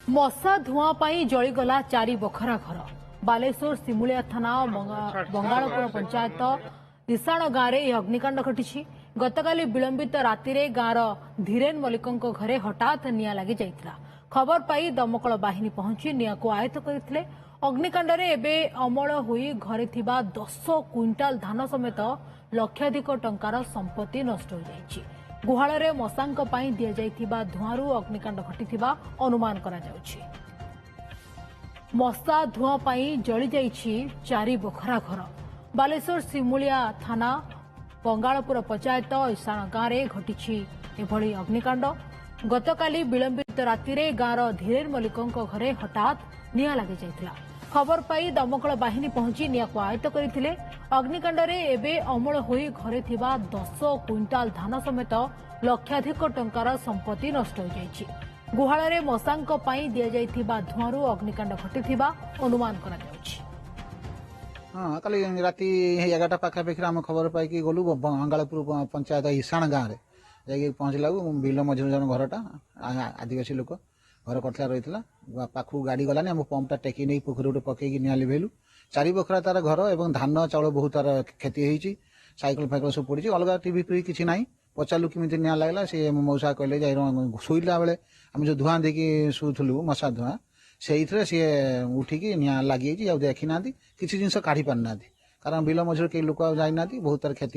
मशा धुआं पाई जलीगला चारि बखरा घर बालेश्वर सिमुलिया थाना बंगालपुर पंचायत इसाण गांव में अग्निकांड घटी गतकाली विलंबित राति गांवर धीरेन मल्लिकों घरे हठात निआं लगी जाइतिला। खबर पाई दमकल बाहिनी पहुंची निआं को आयत्त करथिले। अग्निकांड रे एबे अमल होई घरे थिबा 10 क्विंटाल धान समेत लक्षाधिक टंकार संपत्ति नष्ट हो जाइछि। गुहाଳରେ ମଶାଙ୍କ ପାଇଁ ଦିଆଯାଇଥିବା ଧୂଆଁରୁ ଅଗ୍ନିକାଣ୍ଡ ଘଟିଥିବା ଅନୁମାନ କରାଯାଉଛି। ମଶା ଧୂଆଁ ପାଇଁ ଜଳିଯାଇଛି 4 ବଖରା ଘର। ବାଲେଶ୍ୱର ସିମୁଳିଆ ଥାନା ବଙ୍ଗାଳପୁର ପଞ୍ଚାୟତ ଇସାଣ ଗାଁରେ ଘଟିଛି ଏଭଳି ଅଗ୍ନିକାଣ୍ଡ। ଗତକାଲି ବିଳମ୍ବିତ ରାତିରେ ଗାଁର ଧୀରେନ ମଲ୍ଲିକଙ୍କ ଘରେ ହଠାତ୍ ନିଆଁ ଲାଗିଯାଇଥିଲା। खबर पाई दमकल बाहिनी पहुंची निआं को आयत्त करथिले। अग्निकांड रे एबे अमल होई घरे थिबा 10 क्विंटाल धान समेत लक्षाधिक टंकार संपत्ति नष्ट हो जाइछि। गुहाଳରେ मशाଙ୍କ ପାଇଁ ଦିଆଯାଇଥିବା ଧୂଆଁରୁ ଅଗ୍ନିକାଣ୍ଡ ଘଟିଥିବା ଅନୁମାନ କରାଯାଉଛି। हाँ कल राति 11टा पाखापाखि आम खबर पाई गलु बंगालपुर पंचायत ईशाण गाँव में पहुंचला बिल मझिर जन घरटा आदिवासी लोक घर कटला रही पाखु गाड़ी गलानी आम पंपटा टेकी नहीं पोखरी गोटे पकईकि निआं लिभेलु। 4 बखरा तार घर और धान चाउल बहुत तार क्षति होती। साइकेल फाइकेल सब पड़ी अलग टीवी फ्री किसी ना पचारू केमी निआं लगला सी मौसा कहले शोला बेले आम जो धुआं देखी शुलु मशा धुआं से सी उठिकी निआं लगी देखी ना किसी जिन काढ़ी पार ना कारण बिल मझे कई लोक जाना बहुत तार क्षति